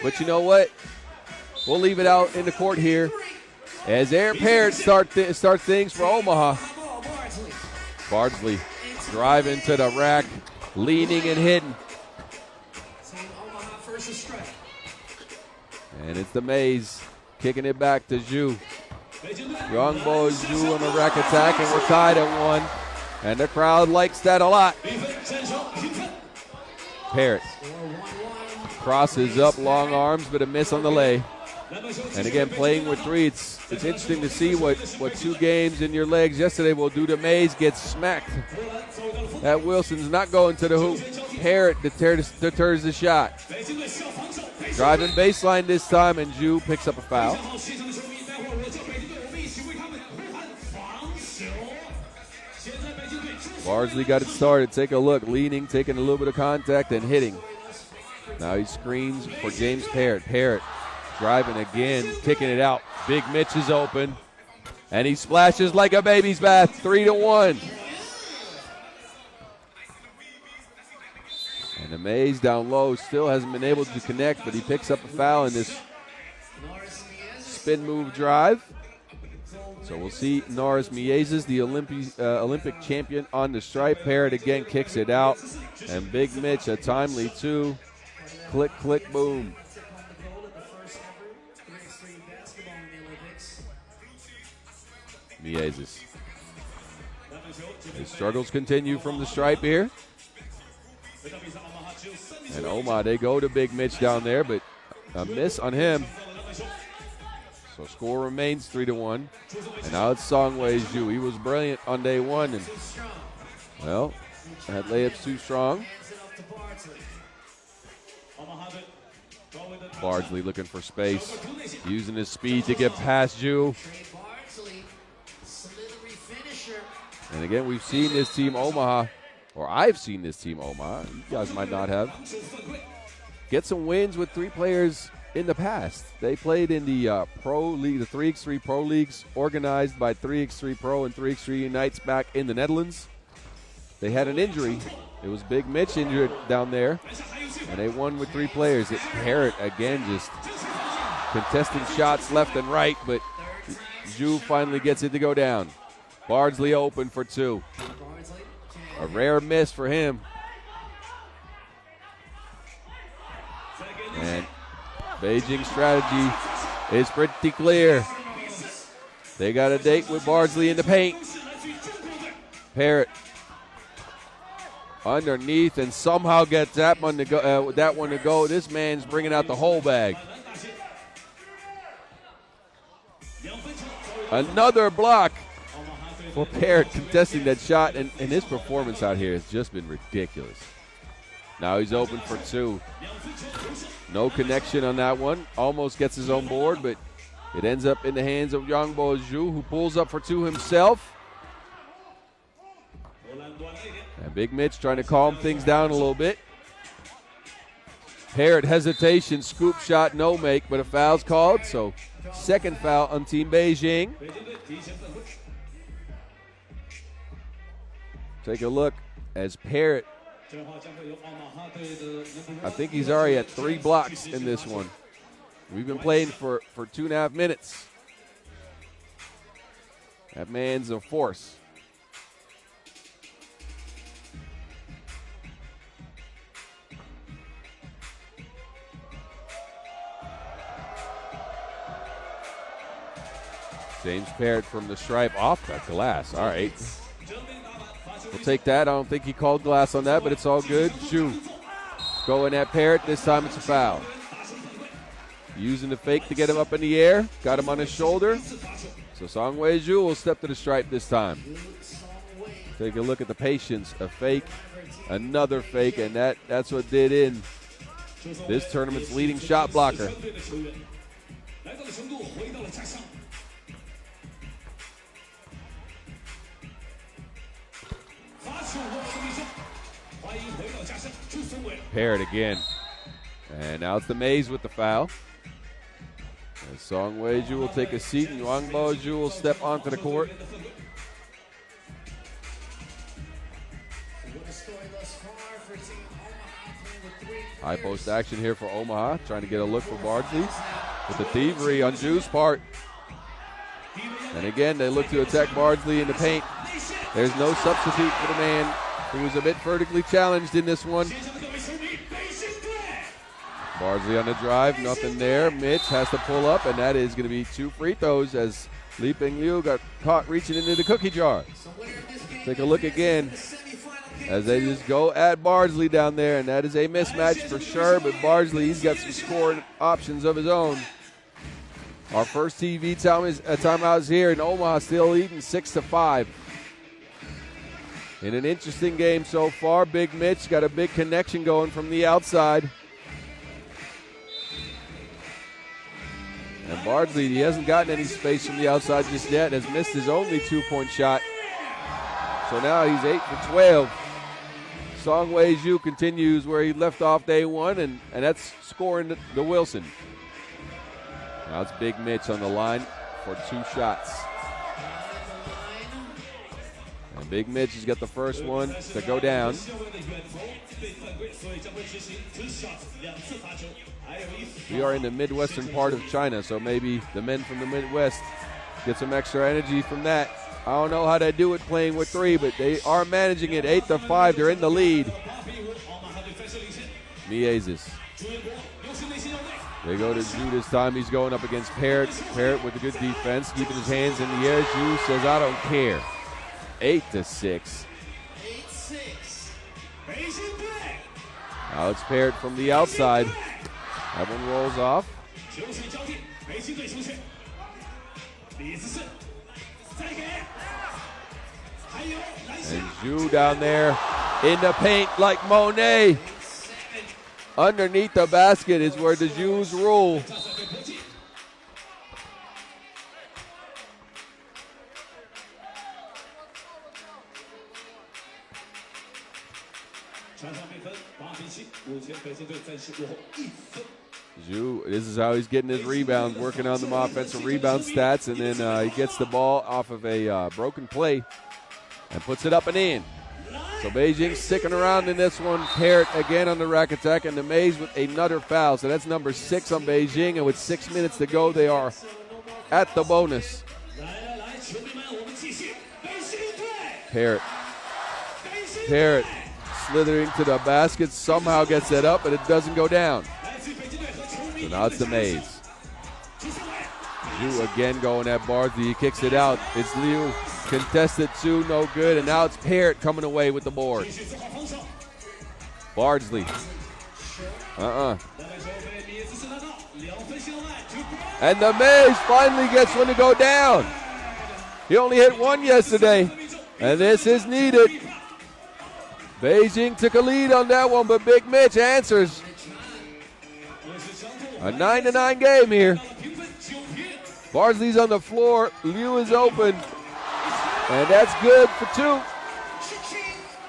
But you know what? We'll leave it out in the court here as Aaron Parrott start things for Omaha. Bardsley driving to the rack, leaning and hitting. And it's the Mays kicking it back to Zhu. Youngbo Zhu on the rack attack, and we're tied at 1. And the crowd likes that a lot. Parrott crosses up, long arms, but a miss on the lay. And again, playing with 3, it's interesting to see what 2 games in your legs yesterday will do to Mays. Gets smacked. That Wilson's not going to the hoop. Parrott deters the shot. Driving baseline this time, and Zhu picks up a foul. Bardsley got it started. Take a look. Leaning, taking a little bit of contact, and hitting. Now he screens for James Parrott. Parrott driving again, kicking it out. Big Mitch is open, and he splashes like a baby's bath. 3-1. And the Mays down low still hasn't been able to connect, but he picks up a foul in this spin move drive. So we'll see Norris Miezes, the Olympic champion, on the stripe. Parrott again kicks it out. And Big Mitch, a timely 2. Click, click, boom. Miezes. His struggles continue from the stripe here. And Omaha, they go to Big Mitch down there, but a miss on him. So score remains 3-1. And now it's Songwei Zhu. He was brilliant on day 1. And, well, that layup's too strong. Bardsley looking for space. Using his speed to get past Zhu. And again, we've seen this team Omaha, or I've seen this team Omaha. You guys might not have. Get some wins with 3 players in the past. They played in the Pro League, the 3x3 Pro Leagues, organized by 3x3 Pro and 3x3 Unites back in the Netherlands. They had an injury. It was Big Mitch injured down there, and they won with 3 players. Parrott, again, just contesting shots left and right, but Zhu finally gets it to go down. Bardsley open for 2. A rare miss for him. And Beijing's strategy is pretty clear. They got a date with Bardsley in the paint. Parrott underneath and somehow gets that one to go. This man's bringing out the whole bag. Another block for Parrott contesting that shot, and his performance out here has just been ridiculous. Now he's open for 2. No connection on that one. Almost gets his own board, but it ends up in the hands of Youngbo Zhu, who pulls up for 2 himself. And Big Mitch trying to calm things down a little bit. Parrott hesitation, scoop shot, no make, but a foul's called. So second foul on Team Beijing. Take a look as Parrott, I think he's already at 3 blocks in this one. We've been playing for 2.5 minutes. That man's a force. James Parrott from the stripe off that glass. All right. We'll take that. I don't think he called glass on that, but it's all good. Zhu going at Parrott. This time it's a foul. Using the fake to get him up in the air. Got him on his shoulder. So Songwei Zhu will step to the stripe this time. Take a look at the patience. A fake, another fake, and that's what did in this tournament's leading shot blocker. Parrott again. And now it's the Mays with the foul. And Songwei Zhu will take a seat, and Youngbo Zhu will step onto the court. What a story thus far for Team Omaha, playing with 3 High post action here for Omaha, trying to get a look for Bardsley with the thievery on Ju's part. And again, they look to attack Bardsley in the paint. There's no substitute for the man who was a bit vertically challenged in this one. Bardsley on the drive, nothing there. Mitch has to pull up, and that is going to be 2 free throws as Li Ping Liu got caught reaching into the cookie jar. Take a look again as they just go at Bardsley down there, and that is a mismatch for sure, but Bardsley, he's got some scoring options of his own. Our first TV timeout is here, and Omaha still leading 6-5. In an interesting game so far, Big Mitch got a big connection going from the outside. And Bardsley, he hasn't gotten any space from the outside just yet, has missed his only 2-point shot. So now he's 8 for 12. Song Wei Zhu continues where he left off day one, and that's scoring the Wilson. Now it's Big Mitch on the line for 2 shots. And Big Mitch has got the first one to go down. We are in the Midwestern part of China, so maybe the men from the Midwest get some extra energy from that. I don't know how they do it playing with 3, but they are managing it 8-5. They're in the lead. Miezes. They go to Zhu this time. He's going up against Parrott. Parrott with a good defense, keeping his hands in the air. Zhu says, I don't care. 8-6. Now it's Parrott from the outside. That one rolls off. And Zhu down there in the paint like Monet. Underneath the basket is where the Zhu's rule. Zhu, this is how he's getting his rebounds, working on them offensive rebound stats, and then he gets the ball off of a broken play and puts it up and in. So Beijing sticking around in this one. Parrott again on the rack attack, and the Mays with another foul. So that's number 6 on Beijing, and with 6 minutes to go, they are at the bonus. Parrott slithering to the basket, somehow gets it up, but it doesn't go down. So now it's the Mays. Zhu again going at Bardsley. He kicks it out. It's Liu. Contested 2, no good. And now it's Parrott coming away with the board. Bardsley. And the Mays finally gets one to go down. He only hit 1 yesterday. And this is needed. Beijing took a lead on that one, but Big Mitch answers. A 9-9 game here. Bardsley's on the floor. Liu is open. And that's good for 2.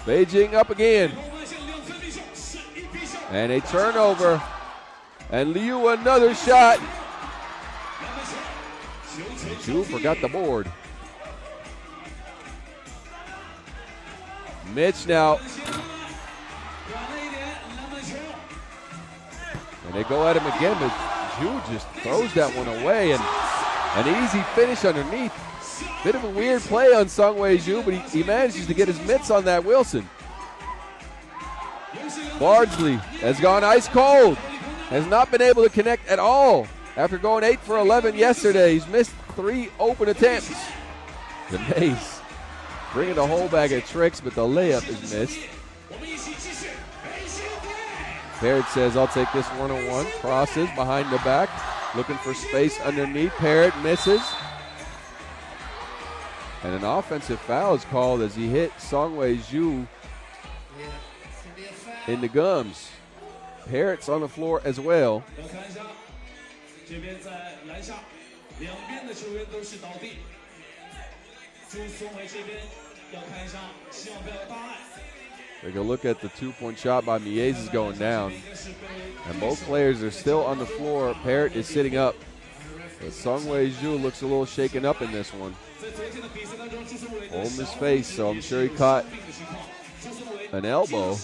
Beijing up again. And a turnover. And Liu another shot. And Zhu forgot the board. Mitch now. And they go at him again, but Zhu just throws that one away. And an easy finish underneath. Bit of a weird play on Song Wei Zhu, but he manages to get his mitts on that Wilson. Bardsley has gone ice cold. Has not been able to connect at all. After going 8 for 11 yesterday, he's missed 3 open attempts. The Mays bringing the whole bag of tricks, but the layup is missed. Parrott says, I'll take this one-on-one. Crosses behind the back, looking for space underneath. Parrott misses. And an offensive foul is called as he hit Song Wei Zhu in the gums. Parrott's on the floor as well. Take a look at the 2-point shot by Miezes going down. And both players are still on the floor. Parrott is sitting up. But Song Wei Zhu looks a little shaken up in this one. Holding his face, so I'm sure he caught an elbow.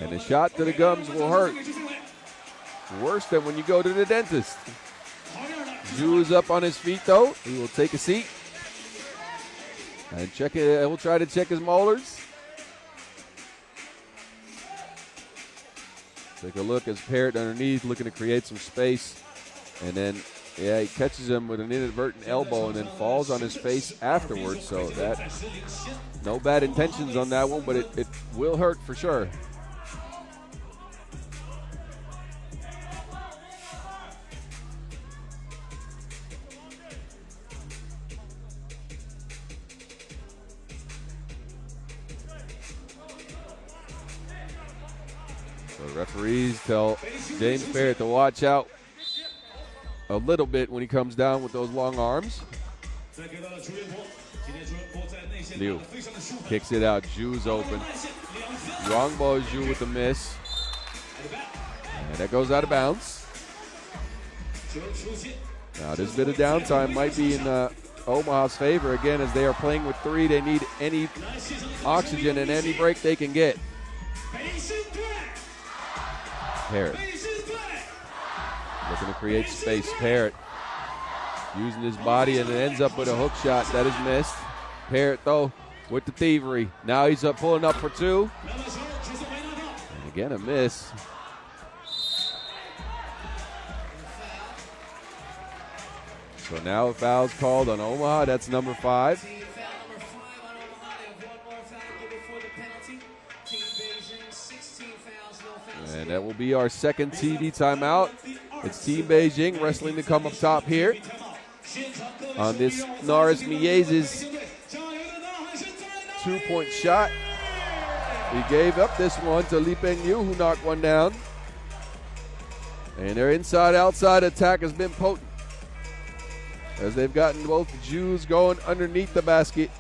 And a shot to the gums will hurt. Worse than when you go to the dentist. Zhu is up on his feet, though. He will take a seat. And check it. He'll try to check his molars. Take a look as Parrott underneath, looking to create some space. And then, he catches him with an inadvertent elbow and then falls on his face afterwards. So that, no bad intentions on that one, but it will hurt for sure. So referees tell James Parrott to watch out a little bit when he comes down with those long arms. Liu kicks it out. Zhu's open. Yuangbo Zhu with the miss. And that goes out of bounds. Now this bit of downtime might be in Omaha's favor again, as they are playing with 3. They need any oxygen and any break they can get. Parrott looking to create space. Parrott using his body, and it ends up with a hook shot that is missed. Parrott, though, with the thievery. Now he's pulling up for 2. And again, a miss. So now a foul's called on Omaha. That's number 5. And that will be our second TV timeout. It's Team Beijing wrestling to come up top here on this Naris Miez's 2-point shot. He gave up this one to Li Pengyu, who knocked one down. And their inside-outside attack has been potent, as they've gotten both Jews going underneath the basket,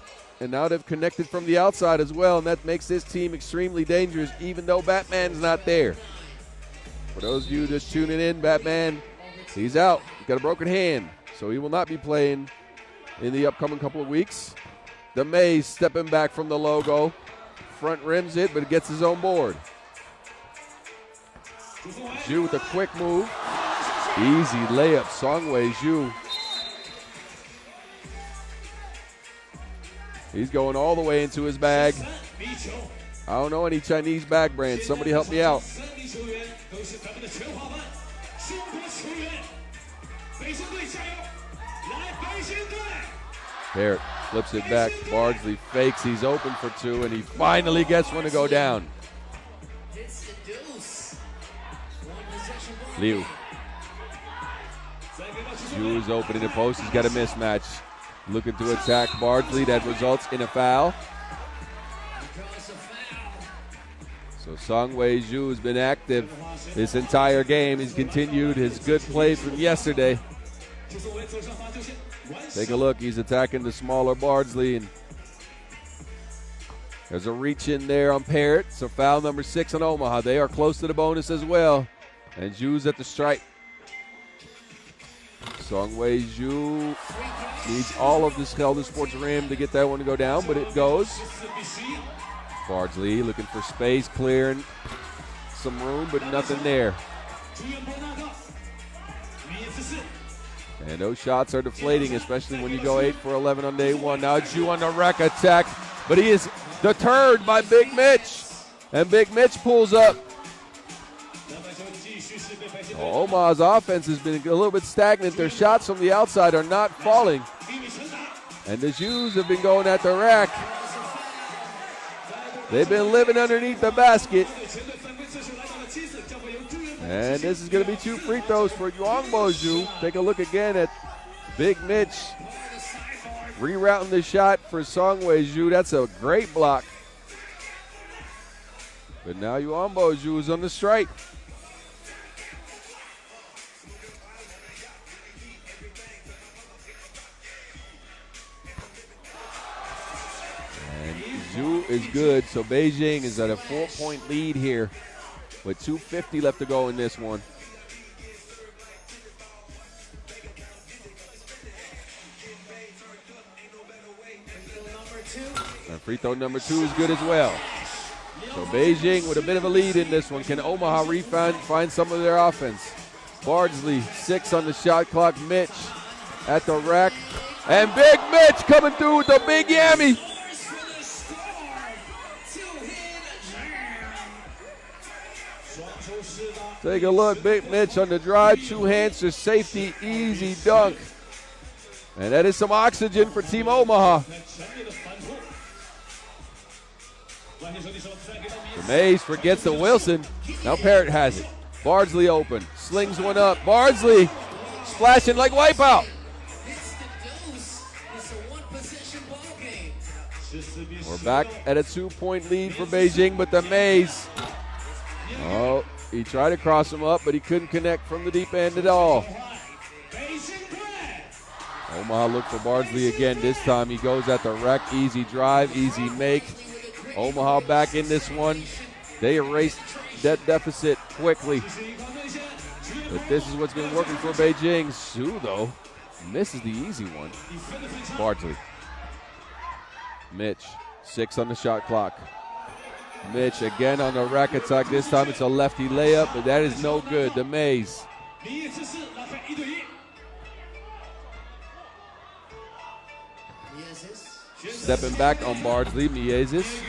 and now they've connected from the outside as well, and that makes this team extremely dangerous, even though Batman's not there. For those of you just tuning in, Batman, he's out. He's got a broken hand, so he will not be playing in the upcoming couple of weeks. The Maze stepping back from the logo. Front rims it, but it gets his own board. Zhu with a quick move. Easy layup, Songwei Zhu. He's going all the way into his bag. I don't know any Chinese bag brands. Somebody help me out. Parrott flips it back. Bardsley fakes. He's open for 2, and he finally gets one to go down. Liu. Zhu is open in the post. He's got a mismatch. Looking to attack Bardsley. That results in a foul. So Songwei Zhu has been active this entire game. He's continued his good play from yesterday. Take a look. He's attacking the smaller Bardsley, and there's a reach in there on Parrott. So foul number 6 on Omaha. They are close to the bonus as well. And Zhu's at the stripe. Songwei Zhu needs all of this Chengdu Sports rim to get that one to go down, but it goes. Bardsley looking for space, clearing some room, but nothing there. And those shots are deflating, especially when you go 8 for 11 on day 1. Now Zhu on the rack attack, but he is deterred by Big Mitch. And Big Mitch pulls up. Omaha's offense has been a little bit stagnant. Their shots from the outside are not falling. And the Jews have been going at the rack. They've been living underneath the basket. And this is going to be 2 free throws for Yuangbo Zhu. Take a look again at Big Mitch rerouting the shot for Songwei Zhu. That's a great block. But now Yuangbo Zhu is on the strike. Zhu is good, so Beijing is at a 4-point lead here with 2:50 left to go in this one. And free throw number 2 is good as well. So Beijing with a bit of a lead in this one. Can Omaha find some of their offense? Bardsley, 6 on the shot clock. Mitch at the rack. And Big Mitch coming through with the big yammy. Take a look, Big Mitch on the drive, 2 hands to safety, easy dunk. And that is some oxygen for Team Omaha. The Mays forgets the Wilson. Now Parrott has it. Bardsley open, slings one up. Bardsley splashing like Wipeout. We're back at a 2-point lead for Beijing, but the Mays, oh, he tried to cross him up, but he couldn't connect from the deep end at all. Omaha looked for Bardsley again. This time he goes at the rack. Easy drive, easy make. Omaha back in this one. They erased that deficit quickly. But this is what's been working for Beijing. Su, though, misses the easy one. Bardsley. Mitch, 6 on the shot clock. Mitch again on the rack attack. This time it's a lefty layup, but that is no good. The Mays. Stepping back on Bardsley, Miezis.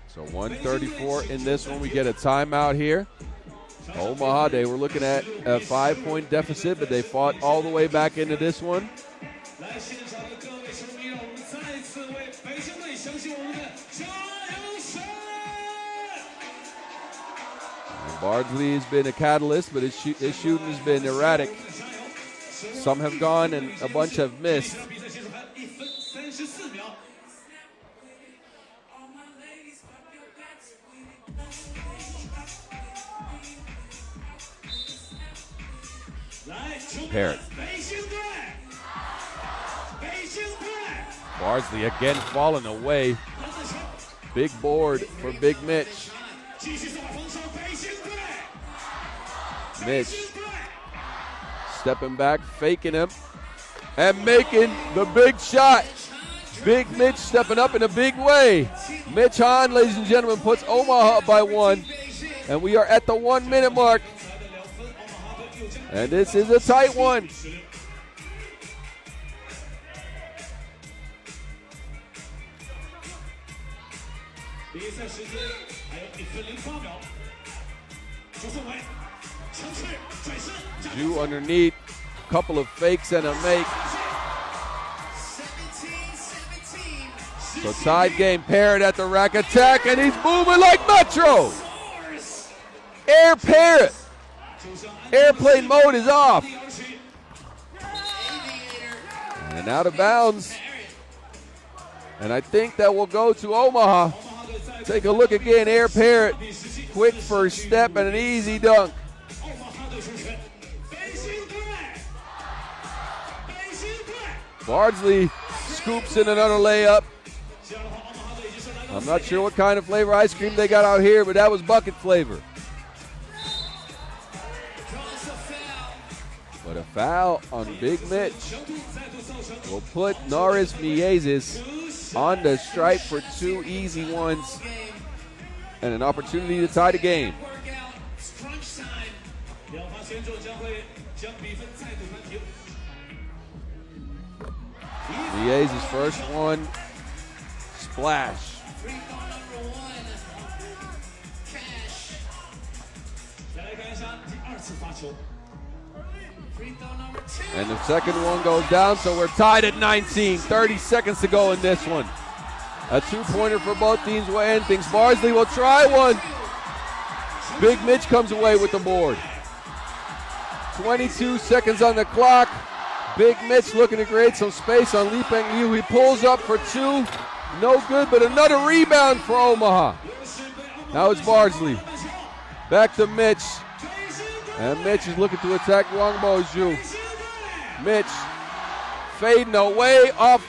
So 134 in this one. We get a timeout here. Omaha, they were looking at a 5-point deficit, but they fought all the way back into this one. And Bardsley has been a catalyst, but his shooting has been erratic. Some have gone and a bunch have missed. Parrott. Bardsley again falling away. Big board for Big Mitch. Mitch stepping back, faking him, and making the big shot. Big Mitch stepping up in a big way. Mitch Hahn, ladies and gentlemen, puts Omaha up by 1. And we are at the 1-minute mark. And this is a tight one. Ju underneath, couple of fakes and a make. So tied game. Parrott at the rack attack, and he's moving like Metro. Air Parrott. Airplane mode is off. And out of bounds. And I think that will go to Omaha. Take a look again. Air Parrott. Quick first step and an easy dunk. Bardsley scoops in another layup. I'm not sure what kind of flavor ice cream they got out here, but that was bucket flavor. But a foul on Big Mitch will put Norris Miezis on the stripe for 2 easy ones and an opportunity to tie the game. Miezis' first one, splash. And the second one goes down, so we're tied at 19. 30 seconds to go in this one. A 2-pointer for both teams will end things. Bardsley will try one. Big Mitch comes away with the board. 22 seconds on the clock. Big Mitch looking to create some space on Lee Peng Yu. He pulls up for 2. No good, but another rebound for Omaha. Now it's Bardsley. Back to Mitch. And Mitch is looking to attack Wangbo Zhu. Mitch fading away off.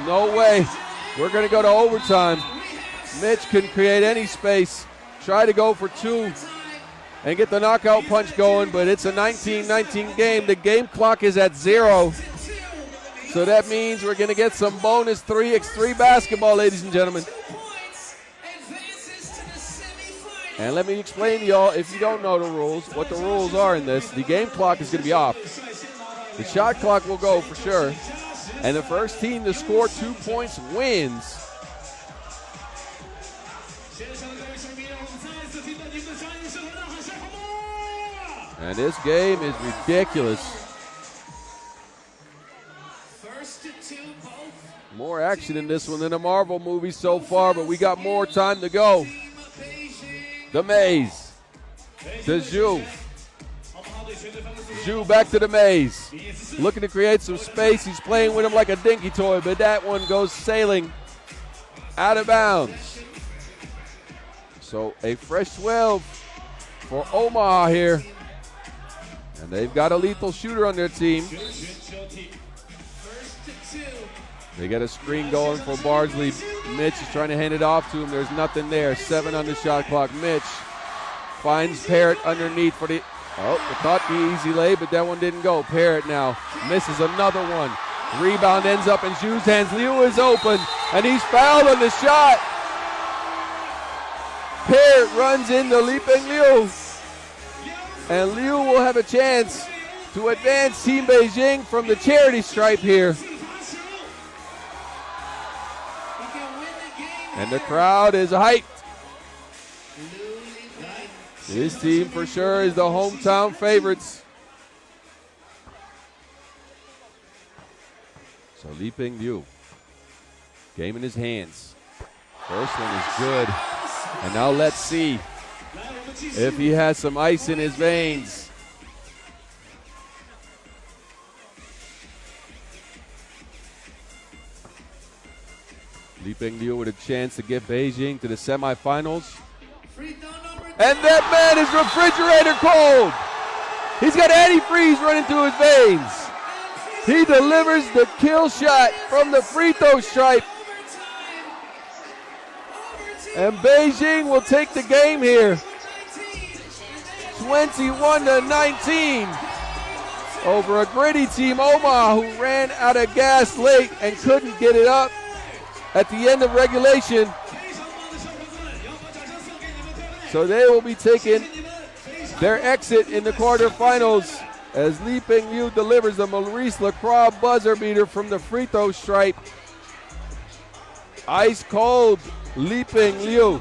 No way. We're going to go to overtime. Mitch couldn't create any space. Try to go for 2. and get the knockout punch going, but it's a 19-19 game. The game clock is at 0. So that means we're going to get some bonus 3x3 basketball, ladies and gentlemen. And let me explain to y'all, if you don't know the rules, what the rules are in this. The game clock is going to be off. The shot clock will go for sure. And the first team to score 2 points wins. And this game is ridiculous. More action in this one than a Marvel movie so far, but we got more time to go. The maze. To Zhu. Zhu back to the maze. Looking to create some space. He's playing with him like a dinky toy, but that one goes sailing out of bounds. So a fresh 12 for Omaha here. And they've got a lethal shooter on their team. They got a screen going for Bardsley. Mitch is trying to hand it off to him. There's nothing there. 7 on the shot clock. Mitch finds Parrott underneath for the, it thought the easy lay, but that one didn't go. Parrott now misses another one. Rebound ends up in Zhu's hands. Liu is open, and he's fouled on the shot. Parrott runs into Liping Liu, and Liu will have a chance to advance Team Beijing from the charity stripe here. And the crowd is hyped. This team for sure is the hometown favorites. So Liping Liu, game in his hands. First one is good. And now let's see if he has some ice in his veins. Liping Liu with a chance to get Beijing to the semifinals. And that man is refrigerator cold. He's got antifreeze running through his veins. He delivers the kill shot from the free throw stripe. And Beijing will take the game here. 21-19 over a gritty team Omaha who ran out of gas late and couldn't get it up at the end of regulation. So they will be taking their exit in the quarterfinals as Liping Liu delivers the Maurice Lacroix buzzer beater from the free throw stripe. Ice cold Liping Liu.